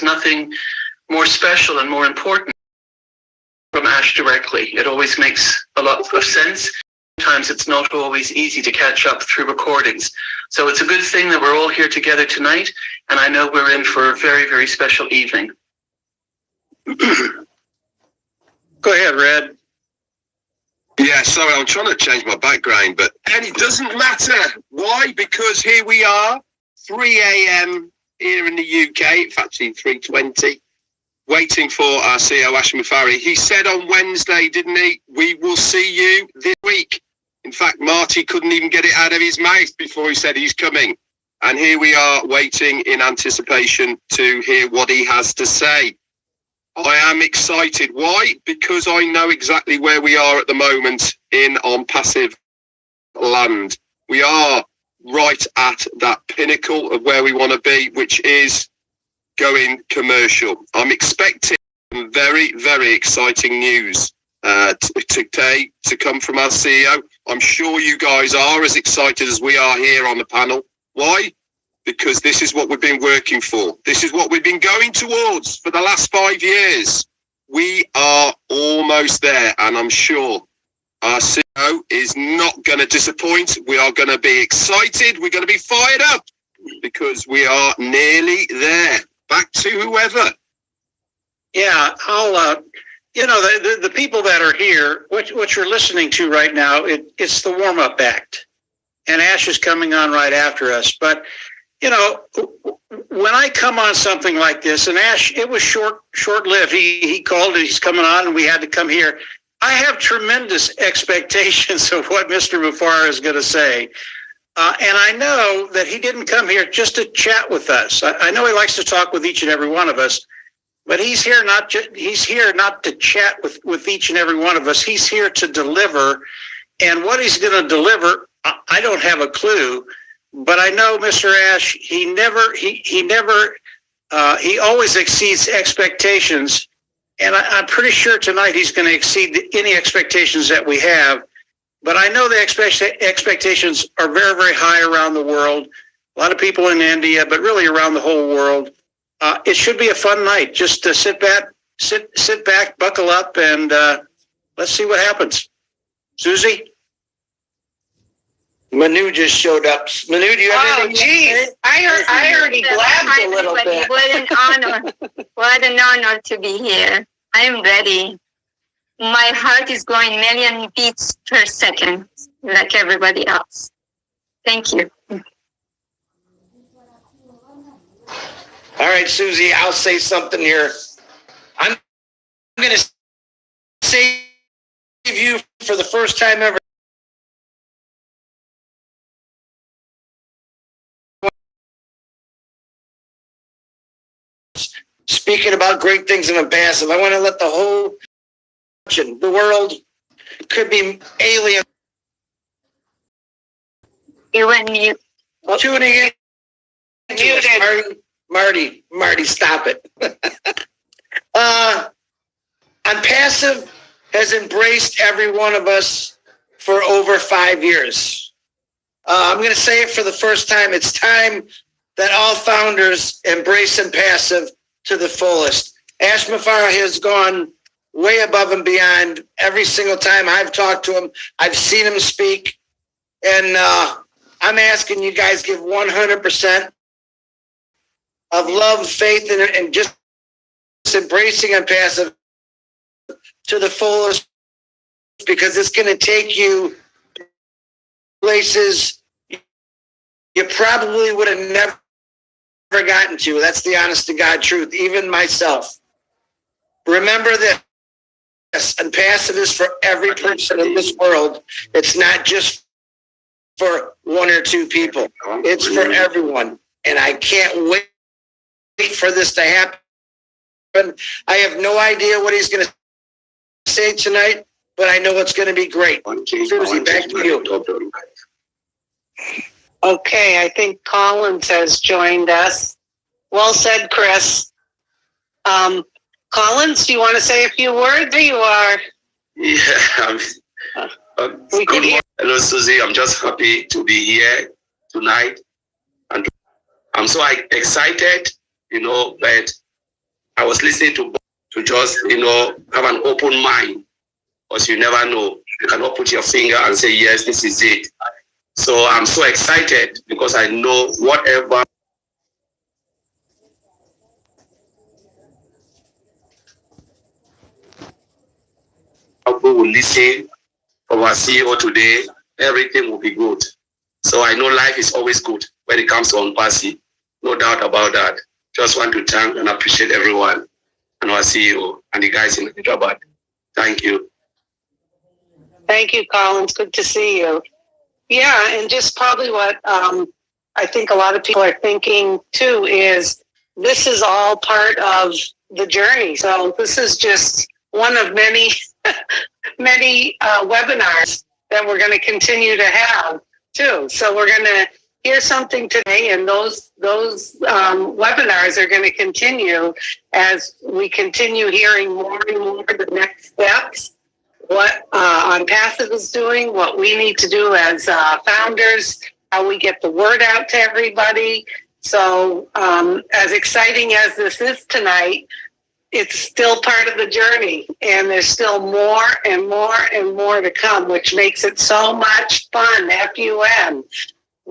nothing more special and more important from Ash directly. It always makes a lot of sense. Sometimes it's not always easy to catch up through recordings. So it's a good thing that we're all here together tonight, and I know we're in for a very, very special evening. Go ahead, Red. Yeah, sorry, I'm trying to change my background, and it doesn't matter. Why? Because here we are, 3 a.m. here in the UK. It's actually 3:20. Waiting for our CEO, Ash Mufareh. He said on Wednesday, didn't he? We will see you this week. In fact, Marty couldn't even get it out of his mouth before he said he's coming. And here we are waiting in anticipation to hear what he has to say. I am excited. Why? Because I know exactly where we are at the moment on passive land. We are right at that pinnacle of where we want to be, which is going commercial. I'm expecting very, very exciting news today to come from our CEO. I'm sure you guys are as excited as we are here on the panel. Why? Because this is what we've been working for. This is what we've been going towards for the last 5 years. We are almost there, and I'm sure our CEO is not going to disappoint. We are going to be excited. We're going to be fired up because we are nearly there. Back to whoever. Yeah, I'll, the people that are here, what you're listening to right now, it's the warm-up act. And Ash is coming on right after us. But, when I come on something like this, and Ash, it was short-lived. He called, he's coming on, and we had to come here. I have tremendous expectations of what Mr. Mufareh is going to say. And I know that he didn't come here just to chat with us. I know he likes to talk with each and every one of us, but he's here not to chat with each and every one of us. He's here to deliver. And what he's going to deliver, I don't have a clue. But I know Mr. Ash, he always exceeds expectations. And I'm pretty sure tonight he's going to exceed any expectations that we have. But I know the expectations are very, very high around the world. A lot of people in India, but really around the whole world. It should be a fun night. Just to sit back, buckle up, and let's see what happens. Susie? Manu just showed up. Manu, do you have anything? Oh, geez. I already blabbed a little bit. What an honor to be here. I'm ready. My heart is going million beats per second, like everybody else. Thank you. All right, Susie, I'll say something here. I'm going to save you for the first time ever. Speaking about great things in the past, I want to let the world could be alien. When you tuning in. Muted. Marty, stop it. Passive has embraced every one of us for over 5 years. I'm going to say it for the first time. It's time that all founders embrace Passive to the fullest. Ash Mufareh has gone way above and beyond every single time I've talked to him. I've seen him speak. And I'm asking you guys give 100% of love, faith, and just embracing Passive to the fullest, because it's going to take you places you probably would have never gotten to. That's the honest to God truth, even myself. Remember this, and Passive is for every person in this world. It's not just for 1 or 2 people. It's for everyone. And I can't wait for this to happen. I have no idea what he's going to say tonight, but I know it's going to be great. Susie, back to you. Okay, I think Collins has joined us. Well said, Chris. Collins, do you want to say a few words? There you are. Yeah, hello, Susie. I'm just happy to be here tonight. And I'm so excited, but I was listening to just, have an open mind, because you never know. You cannot put your finger and say, yes, this is it. So I'm so excited because I know whatever people will listen from our CEO today, everything will be good. So I know life is always good when it comes to Ompasi. No doubt about that. Just want to thank and appreciate everyone and our CEO and the guys in Hyderabad. Thank you. Thank you, Collins. Good to see you. Yeah, and just probably what I think a lot of people are thinking too is this is all part of the journey. So this is just one of many, many webinars that we're going to continue to have too. So we're going to hear something today, and those webinars are going to continue as we continue hearing more and more the next steps, what OnPassive is doing, what we need to do as founders, how we get the word out to everybody. So as exciting as this is tonight, it's still part of the journey, and there's still more and more and more to come, which makes it so much fun. FUN.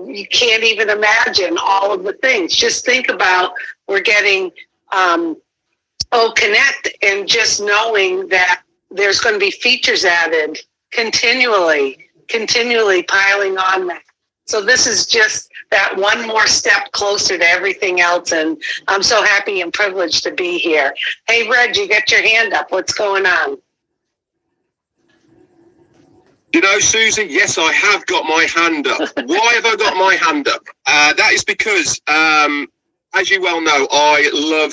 You can't even imagine all of the things. Just think about we're getting Connect, and just knowing that there's going to be features added continually piling on that. So this is just that one more step closer to everything else, and I'm so happy and privileged to be here. Hey, Reg, you got your hand up. What's going on? Susie, yes, I have got my hand up. Why have I got my hand up? That is because, as you well know, I love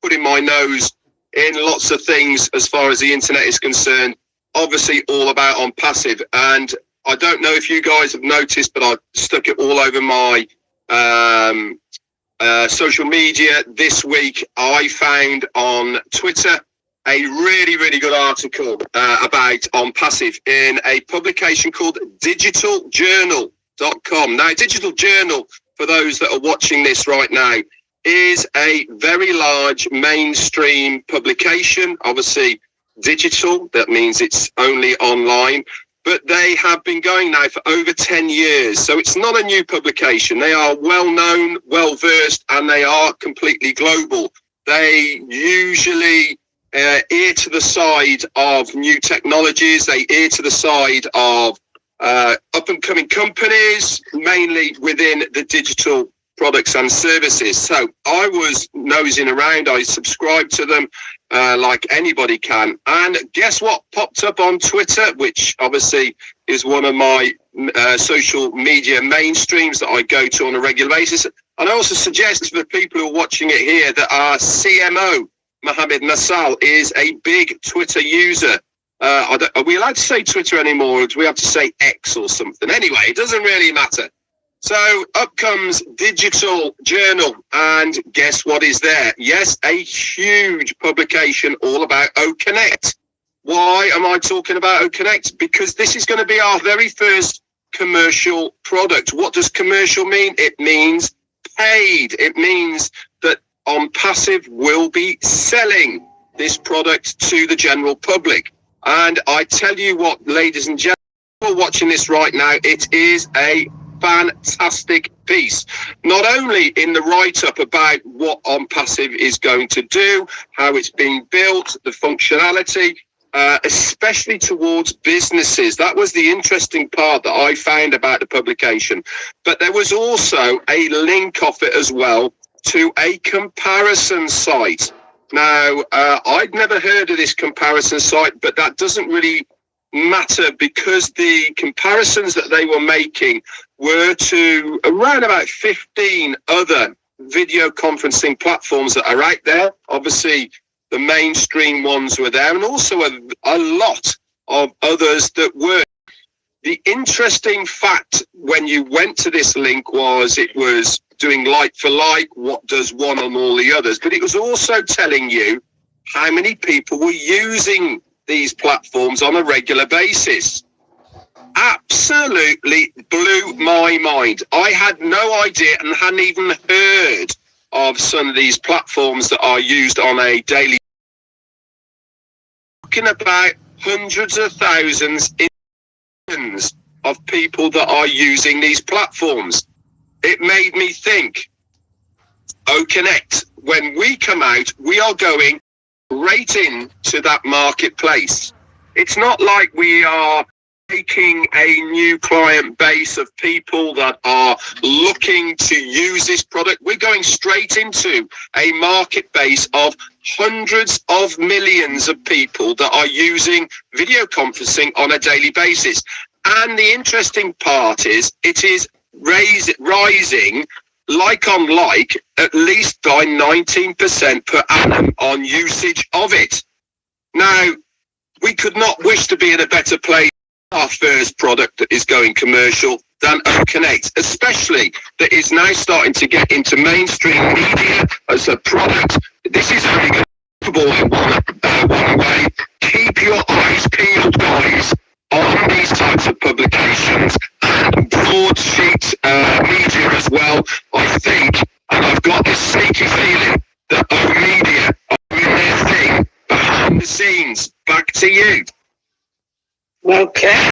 putting my nose in lots of things as far as the internet is concerned. Obviously, all about OnPassive. And I don't know if you guys have noticed, but I stuck it all over my social media this week. I found on Twitter a really, really good article about OnPassive in a publication called digitaljournal.com. Now, Digital Journal, for those that are watching this right now, is a very large mainstream publication. Obviously, digital, that means it's only online. But they have been going now for over 10 years. So it's not a new publication. They are well-known, well-versed, and they are completely global. They usually ear to the side of new technologies. They ear to the side of up-and-coming companies, mainly within the digital products and services. So I was nosing around. I subscribed to them like anybody can. And guess what popped up on Twitter, which obviously is one of my social media mainstreams that I go to on a regular basis. And I also suggest for the people who are watching it here that our CMO, Mohammed Nassal, is a big Twitter user. Are we allowed to say Twitter anymore, or do we have to say X or something? Anyway, it doesn't really matter. So up comes Digital Journal, and guess what is there? Yes, a huge publication all about OConnect. Why am I talking about OConnect? Because this is going to be our very first commercial product. What does commercial mean? It means paid. It means that OnPassive will be selling this product to the general public. And I tell you what, ladies and gentlemen, who are watching this right now, it is a fantastic piece. Not only in the write-up about what OnPassive is going to do, how it's being built, the functionality, especially towards businesses. That was the interesting part that I found about the publication. But there was also a link off it as well to a comparison site. Now, I'd never heard of this comparison site, but that doesn't really matter because the comparisons that they were making were to around about 15 other video conferencing platforms that are out there. Obviously, the mainstream ones were there, and also a lot of others that were. The interesting fact when you went to this link was it was doing like for like, what does one on all the others, but it was also telling you how many people were using these platforms on a regular basis. Absolutely blew my mind. I had no idea and hadn't even heard of some of these platforms that are used on a daily, talking about hundreds of thousands, millions of people that are using these platforms. It made me think, Connect, when we come out, we are going right into that marketplace. It's not like we are taking a new client base of people that are looking to use this product. We're going straight into a market base of hundreds of millions of people that are using video conferencing on a daily basis. And the interesting part is it is rising like on like at least by 19% per annum on usage of it. Now, we could not wish to be in a better place. Our first product that is going commercial than Connect, especially that is now starting to get into mainstream media as a product. This is only going to be one way. Keep your eyes peeled, guys, on these types of publications and broadsheet media as well. I think, and I've got this sneaky feeling that media are doing their thing behind the scenes. Back to you. Okay.